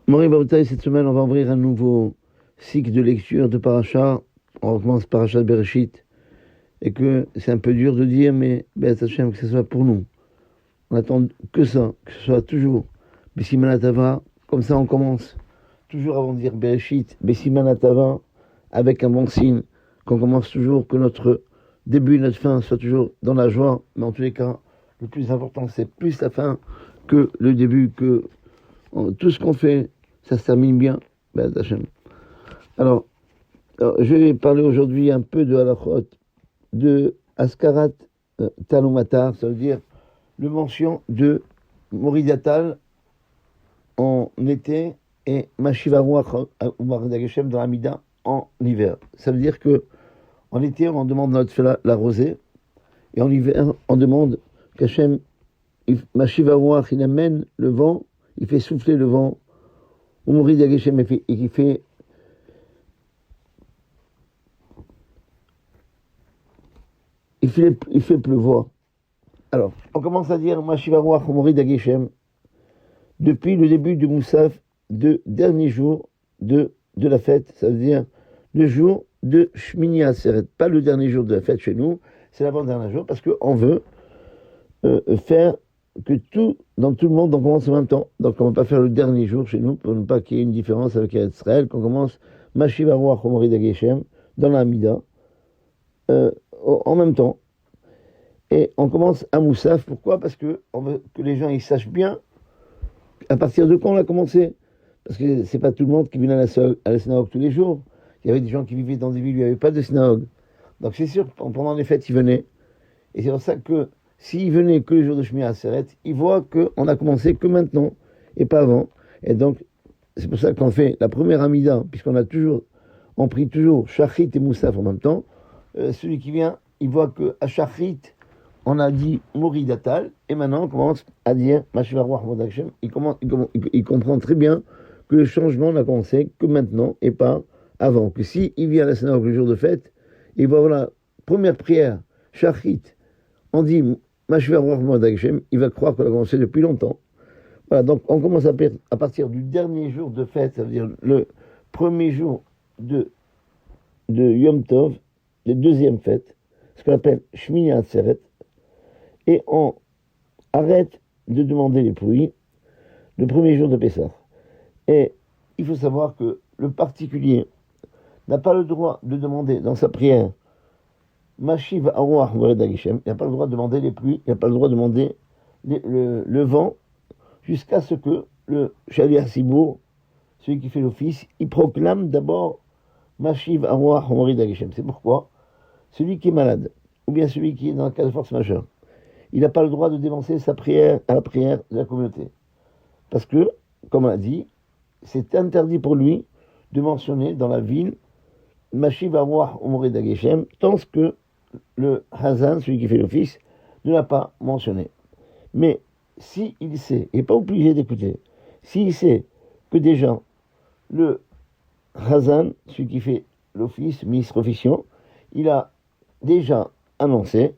Maurice Baboutaï, cette semaine, on va ouvrir un nouveau cycle de lecture de Paracha. On recommence Paracha de Bereshit. Et que c'est un peu dur de dire, mais Be'ez Hashem, que ce soit pour nous. On attend que ça, que ce soit toujours Bessimanatava. Comme ça, on commence toujours avant de dire Bereshit, Bessimanatava, avec un bon signe, qu'on commence toujours, que notre début et notre fin soient toujours dans la joie. Mais en tous les cas, le plus important, c'est plus la fin que le début, que tout ce qu'on fait, ça se termine bien. Be'ez Hashem. Alors, je vais parler aujourd'hui un peu de halachot, de Askarat Talumatar, ça veut dire le mention de Moridatal en été et Mashivarouach Umaredageshem dans la Mida en hiver. Ça veut dire que en été, on demande notre la rosée, et en hiver, on demande qu'Hachem, Mashivarouach, il amène le vent, il fait souffler le vent, Umaredageshem, et il fait il fait pleuvoir. Alors, on commence à dire Mashivarouach Omori Dageshem depuis le début du Moussaf, de dernier jour de la fête, ça veut dire le jour de Shmini Atzeret, pas le dernier jour de la fête chez nous, c'est l'avant-dernier jour, parce qu'on veut faire que dans tout le monde, on commence en même temps. Donc on ne va pas faire le dernier jour chez nous, pour ne pas qu'il y ait une différence avec Israël, qu'on commence Mashivarouach Omori Dageshem dans la Hamida, en même temps. Et on commence à Moussaf. Pourquoi? Parce qu'on veut que les gens ils sachent bien à partir de quand on a commencé. Parce que c'est pas tout le monde qui vient à la synagogue tous les jours. Il y avait des gens qui vivaient dans des villes où il n'y avait pas de synagogue. Donc c'est sûr, pendant les fêtes, ils venaient. Et c'est pour ça que s'ils venaient que les jours de Shmini Atzeret, ils voient qu'on a commencé que maintenant et pas avant. Et donc, c'est pour ça qu'on fait la première Amida, on prie toujours Shachrit et Moussaf en même temps. Celui qui vient, il voit qu'à Shachrit, on a dit Moridatal, et maintenant on commence à dire Mashivarouach Modakhem. Il comprend très bien que le changement n'a commencé que maintenant et pas avant. Que si il vient à la synagogue le jour de fête, il va voir la première prière, Shachrit, on dit Mashivarouach Modakhem, il va croire qu'on a commencé depuis longtemps. Voilà, donc on commence à partir du dernier jour de fête, ça veut dire le premier jour de Yom Tov, la deuxième fête, ce qu'on appelle Shmini Atzeret, et on arrête de demander les pluies le premier jour de Pessah. Et il faut savoir que le particulier n'a pas le droit de demander dans sa prière Mashiv Arouach Moredagishem, il n'a pas le droit de demander les pluies, il n'a pas le droit de demander le vent, jusqu'à ce que le Shaliach Sibour, celui qui fait l'office, il proclame d'abord Mashiv Arouach Moredagishem. C'est pourquoi celui qui est malade, ou bien celui qui est dans un cas de force majeure, il n'a pas le droit de dévancer sa prière à la prière de la communauté. Parce que, comme on l'a dit, c'est interdit pour lui de mentionner dans la ville Mashiv Arouach Omore Dageshem, tant que le Hazan, celui qui fait l'office, ne l'a pas mentionné. Mais si il sait, il n'est pas obligé d'écouter, s'il sait que déjà le Hazan, celui qui fait l'office, ministre officiant, il a déjà annoncé,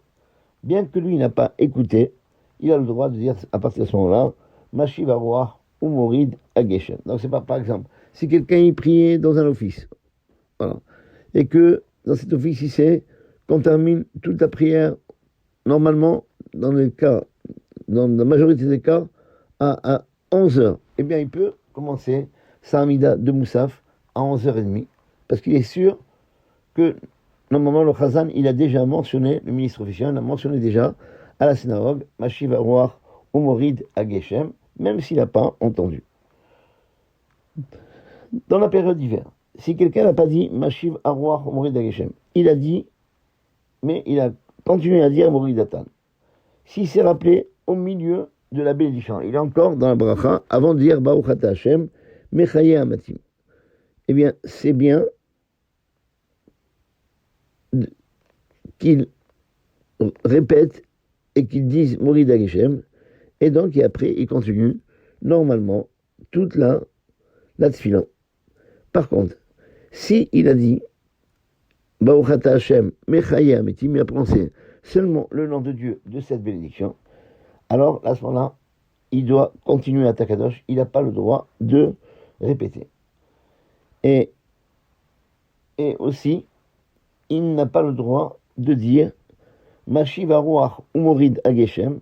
bien que lui n'a pas écouté, il a le droit de dire à partir de ce moment-là, Mashiv Arouach ou Morid Ageshem. Donc c'est pas, par exemple, si quelqu'un y priait dans un office, voilà, et que dans cet office, il sait qu'on termine toute la prière, normalement, dans la majorité des cas, à 11h, eh bien il peut commencer sa Hamida de Moussaf à 11h30, parce qu'il est sûr que normalement, le Chazan, il a déjà mentionné, le ministre officiel, il a mentionné déjà à la synagogue, Mashiv Arouach ou Morid Ageshem, même s'il n'a pas entendu. Dans la période d'hiver, si quelqu'un n'a pas dit Mashiv Arouach ou Morid Ageshem, il a dit, mais il a continué à dire Morid Atan. S'il s'est rappelé au milieu de la bénédiction, il est encore dans la bracha, avant de dire Baruch Ata Hashem, Mechaye Amatim. Eh bien, c'est bien qu'il répète et qu'il dise Morid Ageshem, et donc et après il continue normalement toute la tefila. Par contre, si il a dit Baruch Ata Hashem Mechaye Ametim, il a prononcé seulement le nom de Dieu de cette bénédiction, alors à ce moment-là, il doit continuer à Takadosh, il n'a pas le droit de répéter. Et aussi, il n'a pas le droit de dire Mashiv Aruach ou Morid Ageshem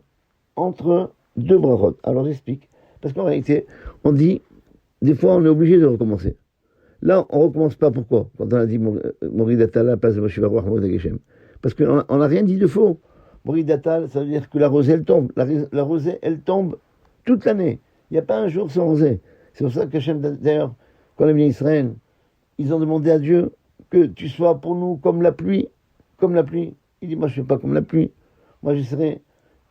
entre deux brachot. Alors j'explique. Parce qu'en réalité, on dit, des fois on est obligé de recommencer. Là, on ne recommence pas. Pourquoi? Quand on a dit Morid Atal à la place de Mashiv Aruach Morid Ageshem. Parce qu'on n'a rien dit de faux. Morid Atal, ça veut dire que la rosée, elle tombe. La rosée, elle tombe toute l'année. Il n'y a pas un jour sans rosée. C'est pour ça que Hachem, d'ailleurs, quand les Israël, ils ont demandé à Dieu que tu sois pour nous comme la pluie. Comme la pluie. Il dit, moi je ne suis pas comme la pluie. Moi je serai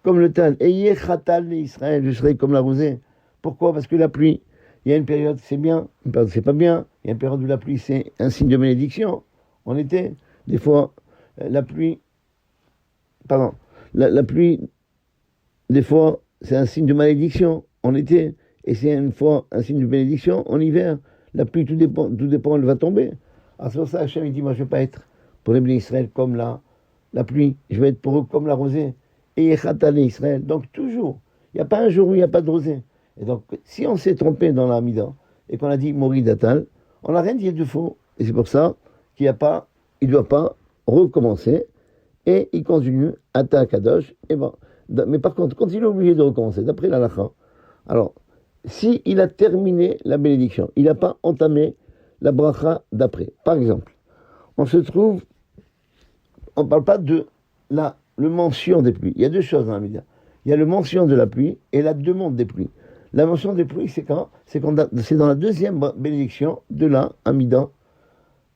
comme le tal. Et Yechatal Israël, je serai comme la rosée. Pourquoi? Parce que la pluie, il y a une période c'est bien, une période c'est pas bien. Il y a une période où la pluie c'est un signe de bénédiction. En été, des fois, la pluie, la pluie, des fois, c'est un signe de malédiction en été. Et c'est une fois un signe de bénédiction en hiver. La pluie, tout dépend, elle va tomber. Alors c'est pour ça que Hachem, il dit, moi je ne vais pas être pour les bénis Israël comme la pluie. Je vais être pour eux comme la rosée. Et Yechatal Israël. Donc toujours, il n'y a pas un jour où il n'y a pas de rosée. Et donc, si on s'est trompé dans la Hamida et qu'on a dit Morid Atal, on n'a rien dit de faux. Et c'est pour ça qu'il ne doit pas recommencer. Et il continue, Ata Kadosh. Et bon, mais par contre, quand il est obligé de recommencer, d'après la Lacha, alors, si il a terminé la bénédiction, il n'a pas entamé la bracha d'après. Par exemple, on se trouve, on ne parle pas de le mention des pluies. Il y a deux choses dans la Mida. Il y a le mention de la pluie et la demande des pluies. La mention des pluies, c'est quand? C'est dans la deuxième bénédiction de la Amida,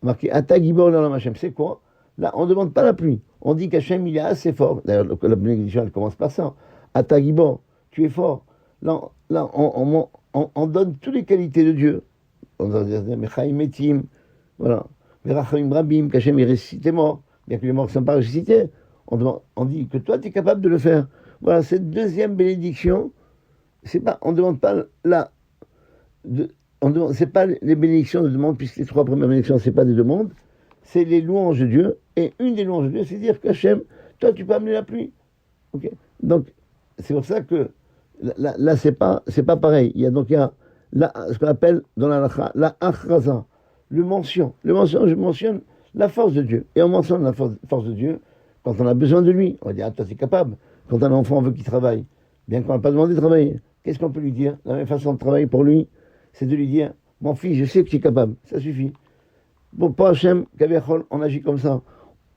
marqué Ata Gibor Olam Hashem. C'est quoi? Là, on ne demande pas la pluie. On dit qu'Hachem, il est assez fort. D'ailleurs, la bénédiction, elle commence par ça. Ata Gibor, tu es fort. Là, on donne toutes les qualités de Dieu. On va dire Mechaim Metim, voilà. Merachim Rabim, qu'Hachem est ressuscité mort. Bien que les morts ne sont pas ressuscités. On dit que toi, tu es capable de le faire. Voilà, cette deuxième bénédiction, on ne demande pas c'est pas les bénédictions de demande, puisque les trois premières bénédictions, ce n'est pas des demandes, c'est les louanges de Dieu. Et une des louanges de Dieu, c'est dire qu'Hachem, toi, tu peux amener la pluie. Okay. Donc, c'est pour ça que là c'est pas pareil. Il y a ce qu'on appelle dans la lacha, la achraza, je mentionne la force de Dieu. Et on mentionne la force de Dieu quand on a besoin de lui. On va dire, toi, tu es capable. Quand un enfant veut qu'il travaille, bien qu'on n'a pas demandé de travailler, qu'est-ce qu'on peut lui dire? La même façon de travailler pour lui, c'est de lui dire, mon fils, je sais que tu es capable. Ça suffit. Bon, pour Hachem, Kaviachol, on agit comme ça.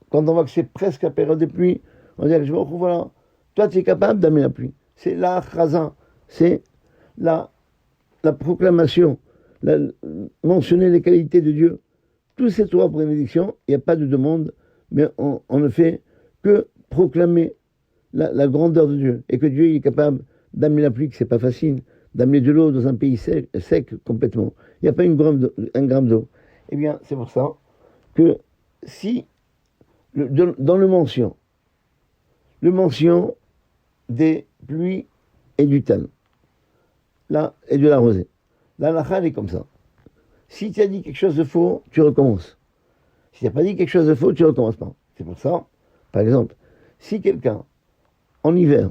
Quand on voit que c'est presque la période de pluie, on dit, je me retrouve, voilà, toi, tu es capable d'amener la pluie. C'est la achraza, c'est la proclamation, mentionner les qualités de Dieu. Tous ces trois bénédictions, il n'y a pas de demande, mais on ne fait que proclamer la grandeur de Dieu. Et que Dieu il est capable d'amener la pluie, que ce n'est pas facile, d'amener de l'eau dans un pays sec complètement. Il n'y a pas un gramme d'eau. Eh bien, c'est pour ça que si, dans le mention des pluies et du tal, là, et de la rosée. La lacha, elle est comme ça. Si tu as dit quelque chose de faux, tu recommences. Si tu n'as pas dit quelque chose de faux, tu ne recommences pas. C'est pour ça, par exemple, si quelqu'un, en hiver,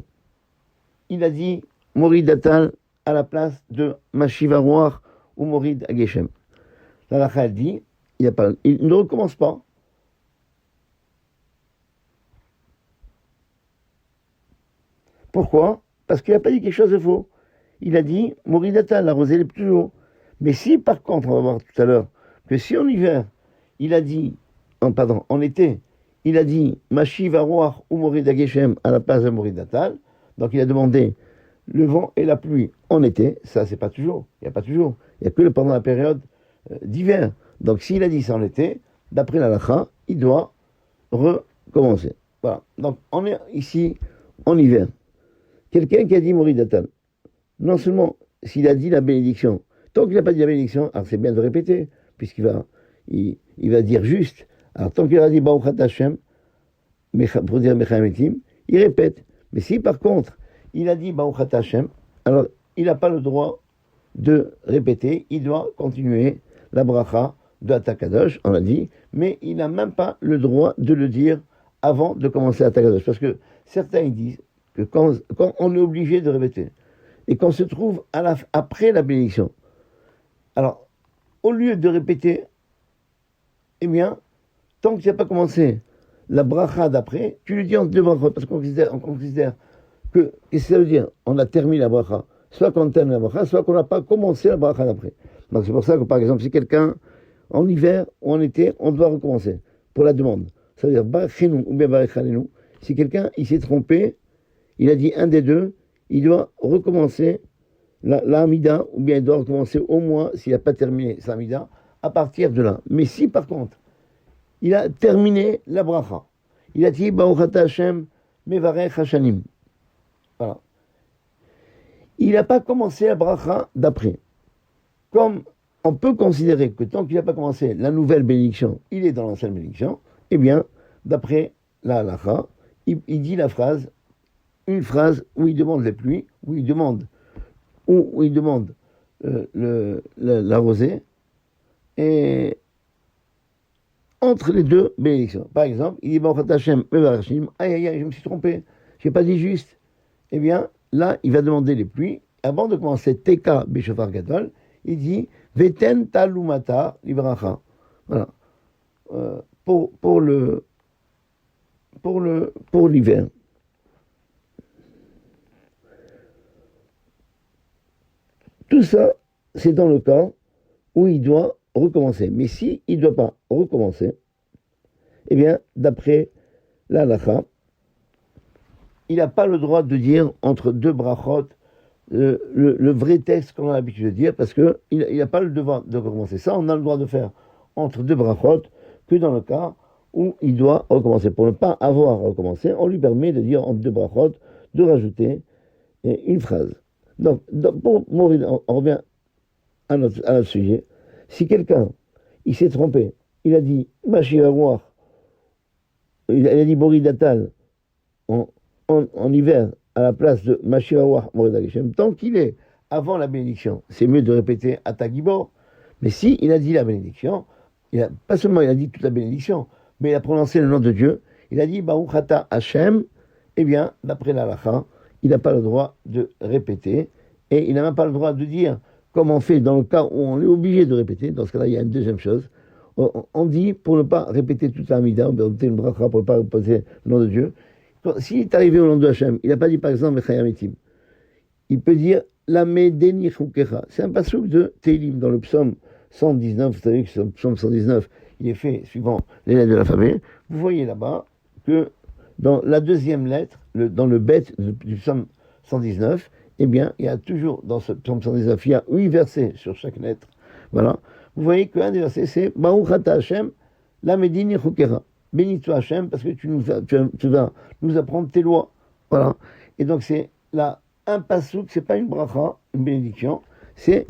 il a dit Morid Atal à la place de Mashiv Aruach ou Morid Ageshem. La lacha, elle dit, il ne recommence pas. Pourquoi? Parce qu'il n'a pas dit quelque chose de faux. Il a dit Morid Atal, la rosée, elle est toujours. Mais si, par contre, on va voir tout à l'heure, que si en hiver, il a dit, en été, il a dit Mashiv Aruach ou Morid Ageshem à la place de Morid Atal, donc il a demandé le vent et la pluie en été, ça c'est pas toujours, il n'y a pas toujours, il n'y a que pendant la période d'hiver. Donc s'il a dit ça en été, d'après la lacha, il doit recommencer. Voilà, donc on est ici en hiver. Quelqu'un qui a dit Morid Atal, non seulement s'il a dit la bénédiction, tant qu'il n'a pas dit la bénédiction, alors c'est bien de répéter, puisqu'il va dire juste. Alors tant qu'il a dit Baruch Ata Hashem, pour dire Mechaim Etim, il répète. Mais si par contre, il a dit Baruch Ata Hashem, alors il n'a pas le droit de répéter, il doit continuer la bracha de Ata Kadosh, on l'a dit, mais il n'a même pas le droit de le dire avant de commencer Ata Kadosh. Parce que certains ils disent que quand on est obligé de répéter, et qu'on se trouve après la bénédiction, Alors, au lieu de répéter, eh bien, tant que tu n'as pas commencé la bracha d'après, tu lui dis en deux brachot, parce qu'on considère que, qu'est-ce que ça veut dire? On a terminé la bracha. Soit qu'on termine la bracha, soit qu'on n'a pas commencé la bracha d'après. Donc c'est pour ça que, par exemple, si quelqu'un, en hiver ou en été, on doit recommencer, pour la demande. Ça veut dire, barachenu ou bien barachalenu. Si quelqu'un, il s'est trompé, il a dit un des deux, il doit recommencer la Hamida, ou bien il doit recommencer au moins, s'il n'a pas terminé sa Hamida, à partir de là. Mais si, par contre, il a terminé la bracha, il a dit, Baruchata Hashem, mevarech hashanim. Voilà. Il n'a pas commencé la bracha d'après. Comme on peut considérer que tant qu'il n'a pas commencé la nouvelle bénédiction, il est dans l'ancienne bénédiction, eh bien, d'après la halacha, il dit la phrase, une phrase où il demande les pluies, où il demande la rosée, et entre les deux bénédictions. Par exemple, il dit Baruch Hashem mevarachim, aïe, je me suis trompé, je n'ai pas dit juste. Eh bien, là, il va demander les pluies. Avant de commencer Teka Beshofar Gadol, il dit Veten Talumata Livracha. Voilà. Pour l'hiver. Tout ça, c'est dans le cas où il doit recommencer. Mais si il ne doit pas recommencer, eh bien, d'après la halakha, il n'a pas le droit de dire entre deux brachot le vrai texte qu'on a l'habitude de dire, parce qu'il n'a pas le devoir de recommencer. Ça, on a le droit de faire entre deux brachot que dans le cas où il doit recommencer. Pour ne pas avoir recommencé, on lui permet de dire entre deux brachot, de rajouter une phrase. Donc pour mourir, on revient à notre sujet. Si quelqu'un, il s'est trompé, il a dit Mashiach, il a dit Bori Datal en hiver à la place de Mashiach Morid Geshem, tant qu'il est avant la bénédiction, c'est mieux de répéter Atagibor. Mais si il a dit la bénédiction, pas seulement il a dit toute la bénédiction, mais il a prononcé le nom de Dieu, il a dit Baruch Ata Hashem, eh bien, d'après la halakha, il n'a pas le droit de répéter, et il n'a même pas le droit de dire, comme on fait dans le cas où on est obligé de répéter. Dans ce cas-là, il y a une deuxième chose. On dit, pour ne pas répéter toute la Hamida, on peut répéter une bracha pour ne pas répéter le nom de Dieu. S'il est arrivé au nom de Hachem, il n'a pas dit par exemple Mechayamitim. Il peut dire la Medeni Chukecha. C'est un passouk de Télim dans le psaume 119. Vous savez que le psaume 119, il est fait suivant les lettres de l'alphabet. Vous voyez là-bas que dans la deuxième lettre, dans le bête du psaume 119, eh bien, il y a toujours, dans ce psaume 119, il y a 8 versets sur chaque lettre. Voilà. Vous voyez qu'un des versets, c'est Baruch Ata Hashem, la Medini Chukera. Bénis-toi Hashem, parce que tu vas nous apprendre tes lois. Voilà. Et donc, c'est là, un pasouk, c'est pas une bracha, une bénédiction, c'est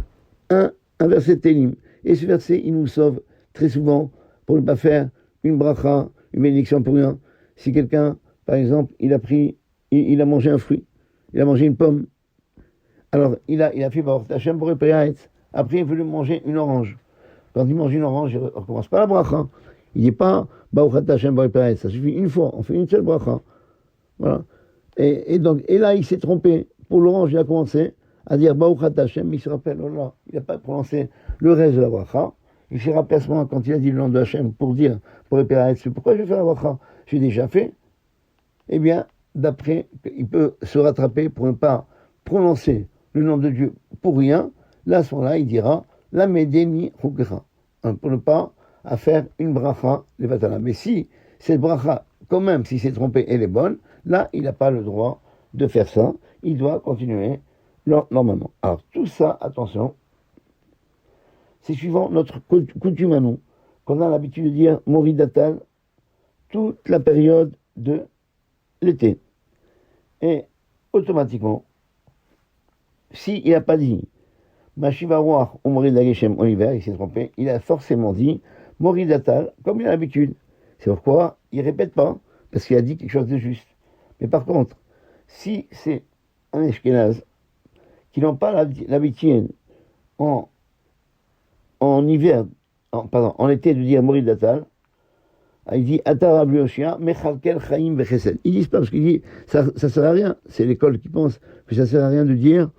un verset télim. Et ce verset, il nous sauve très souvent pour ne pas faire une bracha, une bénédiction pour rien. Si quelqu'un, par exemple, il a mangé un fruit, il a mangé une pomme, alors il a fait Baruch Hashem pour réparer. Après, il veut manger une orange. Quand il mange une orange, il ne recommence pas la bracha. Il dit pas Baruch Hashem pour réparer. Ça suffit une fois, on fait une seule bracha. Voilà. Et là, il s'est trompé. Pour l'orange, il a commencé à dire Baruch Hashem, mais il se rappelle, oh là, il n'a pas prononcé le reste de la bracha. Il s'est rappelé à ce moment, quand il a dit le nom de Hashem pour réparer, pourquoi je vais faire la bracha? J'ai déjà fait. Eh bien, d'après, il peut se rattraper pour ne pas prononcer le nom de Dieu pour rien. Là, à ce moment-là, il dira la Medeni Chukera, pour ne pas faire une bracha levatala. Mais si cette bracha, quand même, si c'est trompé, elle est bonne, là, il n'a pas le droit de faire ça. Il doit continuer normalement. Alors, tout ça, attention, c'est suivant notre coutume à nous, qu'on a l'habitude de dire Moridatal toute la période de l'été. Et automatiquement, s'il n'a pas dit Mashivarouach ou Morid Geshem en hiver, il s'est trompé, il a forcément dit Moridatal, comme il a l'habitude. C'est pourquoi il ne répète pas, parce qu'il a dit quelque chose de juste. Mais par contre, si c'est un Ashkenaz qui n'ont pas l'habitude en hiver, en été de dire Moridatal, il dit Atar Ablioshia, Mechalkel Chaim Vechesed. Ils disent pas, parce qu'il dit ça sert à rien. C'est l'école qui pense que ça sert à rien de dire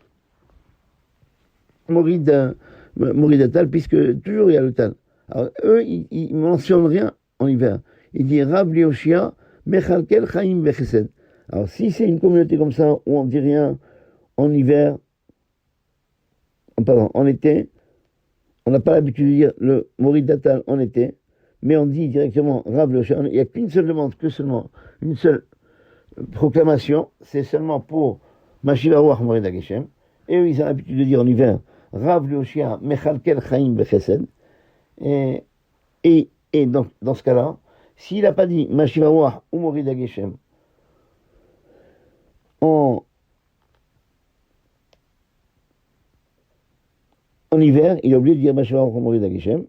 Morid Moridatal, puisque toujours il y a le tal. Alors, eux, ils ne mentionnent rien en hiver. Ils disent Rav Lioshia, Mechalkel Chaim Vechesed. Alors, si c'est une communauté comme ça, où on ne dit rien en hiver, pardon, en été, on n'a pas l'habitude de dire le Moridatal en été, mais on dit directement Rav Lioshia. Il n'y a qu'une seule demande, que seulement une seule proclamation, c'est seulement pour Mashivarouach Morid Ageshem. Et eux, ils ont l'habitude de dire en hiver Rav Lioshia, Mechalkel Chaim Vechesed. Et donc, dans ce cas-là, s'il n'a pas dit Mashivarouach ou Morid Ageshem en hiver, il a oublié de dire Mashivarouach ou Morid Ageshem.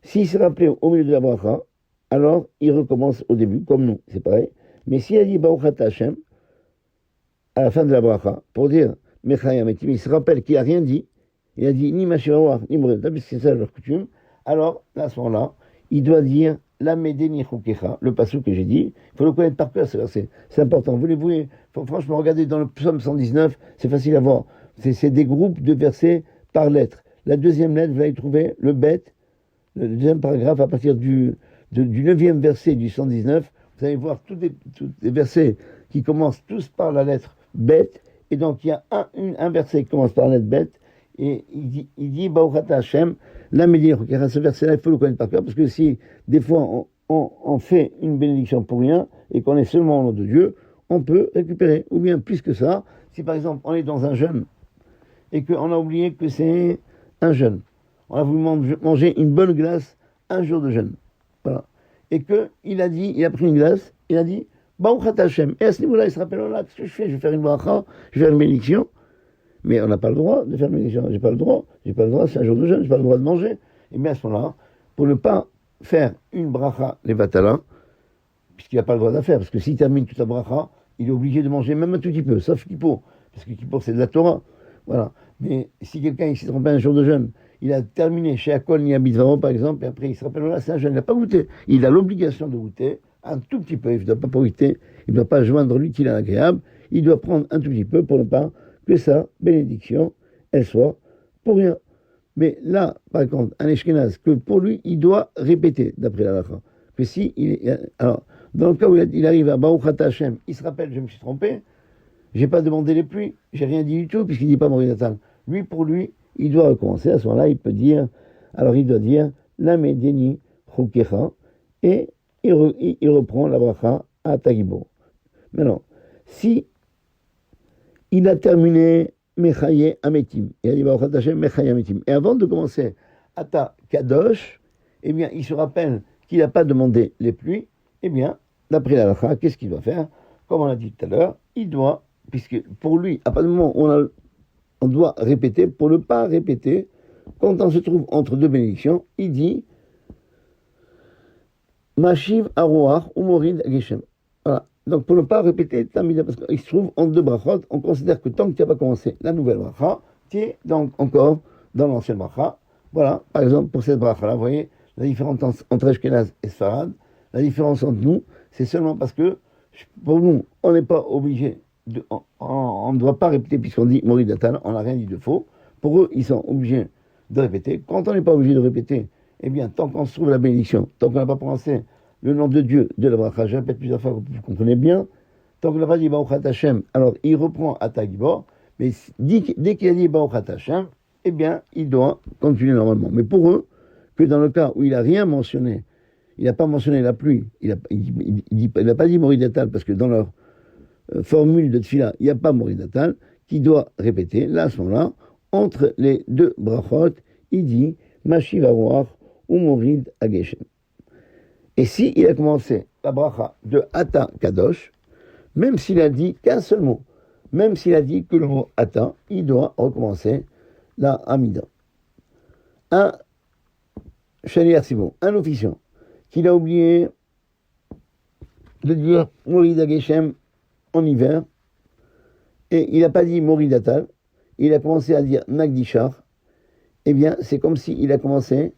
S'il s'est rappelé au milieu de la bracha, alors il recommence au début, comme nous, c'est pareil. Mais s'il a dit Baruch Ata Hashem à la fin de la bracha, pour dire Mechayam Etim, il se rappelle qu'il n'a rien dit, il a dit ni Mashivarouach ni Morid Ageshem, puisque c'est ça leur coutume, alors, à ce moment-là, il doit dire la Medeni Chukecha, le passage que j'ai dit. Il faut le connaître par cœur, ce verset. C'est important. Voulez-vous, franchement, regardez dans le psaume 119, c'est facile à voir. C'est des groupes de versets par lettre. La deuxième lettre, vous allez trouver le bête, le deuxième paragraphe, à partir du 9e verset du 119, vous allez voir tous les versets qui commencent tous par la lettre bête. Et donc, il y a un verset qui commence par la lettre bête. Et il dit Baruch Ata Hashem, la Médine, ce verset-là, il faut le connaître par cœur, parce que si des fois on fait une bénédiction pour rien, et qu'on est seulement au nom de Dieu, on peut récupérer. Ou bien plus que ça, si par exemple on est dans un jeûne, et qu'on a oublié que c'est un jeûne, on a voulu manger une bonne glace un jour de jeûne, voilà, et qu'il a pris une glace, il a dit Baruch Ata Hashem, et à ce niveau-là, il se rappelle, là, qu'est-ce que je fais? Je vais faire une bracha, je vais faire une bénédiction. Mais on n'a pas le droit de faire une bénédiction. J'ai pas le droit, c'est un jour de jeûne, j'ai pas le droit de manger. Et bien à ce moment-là, pour ne pas faire une bracha les vatala, puisqu'il n'a pas le droit de la faire, parce que s'il termine toute la bracha, il est obligé de manger même un tout petit peu, sauf Kippour, parce que Kippour c'est de la Torah. Voilà. Mais si quelqu'un s'est trompé un jour de jeûne, il a terminé chez Akol Niabidvaro par exemple, et après il se rappelle, là c'est un jeûne, il n'a pas goûté. Il a l'obligation de goûter un tout petit peu, il ne doit pas profiter, il ne doit pas joindre l'utile à l'agréable, il doit prendre un tout petit peu pour ne pas que sa bénédiction, elle soit pour rien. Mais là, par contre, un Eshkenaz, que pour lui, il doit répéter, d'après la halakha. Que si, alors, dans le cas où il arrive à Baruch Ata Hashem, il se rappelle, je me suis trompé, j'ai pas demandé les pluies, j'ai rien dit du tout, puisqu'il dit pas Moridatal. Lui, pour lui, il doit recommencer, à ce moment-là, il peut dire, alors il doit dire, la Medeni Chukecha, et il reprend la bracha à Tagibo. Maintenant, si il a terminé Mechaye Ametim. Il a dit Baruch Ata Hashem Mechaye Ametim. Et avant de commencer Ata Kadosh, eh bien, il se rappelle qu'il n'a pas demandé les pluies. Eh bien, d'après la halakha, qu'est-ce qu'il doit faire? Comme on l'a dit tout à l'heure, il doit, puisque pour lui, à partir du moment où on doit répéter, pour ne pas répéter, quand on se trouve entre deux bénédictions, il dit Mashiv Aroach ou Morid Ageshem. Voilà. Donc, pour ne pas répéter, parce qu'il se trouve entre deux brachot, on considère que tant que tu n'as pas commencé la nouvelle bracha, tu es donc encore dans l'ancienne bracha. Voilà, par exemple, pour cette bracha-là, vous voyez, la différence entre Ashkenaz et Sfarad, la différence entre nous, c'est seulement parce que, pour nous, on n'est pas obligé, on ne doit pas répéter, puisqu'on dit Moridatal, on n'a rien dit de faux. Pour eux, ils sont obligés de répéter. Quand on n'est pas obligé de répéter, eh bien, tant qu'on se trouve la bénédiction, tant qu'on n'a pas prononcé le nom de Dieu de la bracha, je répète plusieurs fois que vous comprenez bien, tant qu'on n'a pas dit Baruch Ata Hashem, alors il reprend Ata Gibor, mais dès qu'il a dit Baruch Ata Hashem, eh bien, il doit continuer normalement. Mais pour eux, que dans le cas où il n'a rien mentionné, il n'a pas mentionné la pluie, il n'a pas dit Moridatal, parce que dans leur formule de Tfila, il n'y a pas Moridatal, qui doit répéter, là, à ce moment-là, entre les deux brachot, il dit Mashiv Aroach ou Morid Ageshem. Et si il a commencé la bracha de Ata Kadosh, même s'il a dit qu'un seul mot, même s'il a dit que le mot Ata, il doit recommencer la Hamida. Un Shaliach Sibon, un officiant, qu'il a oublié de dire Morid Ageshem en hiver, et il n'a pas dit Moridatal, il a commencé à dire Nagdishar, eh bien, c'est comme s'il a commencé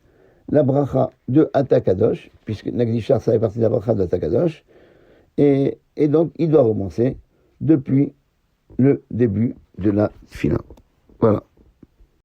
la bracha de Ata Kadosh, puisque Nagdishar, ça fait partie de la bracha de Ata Kadosh, et donc il doit recommencer depuis le début de la Tfila. Voilà.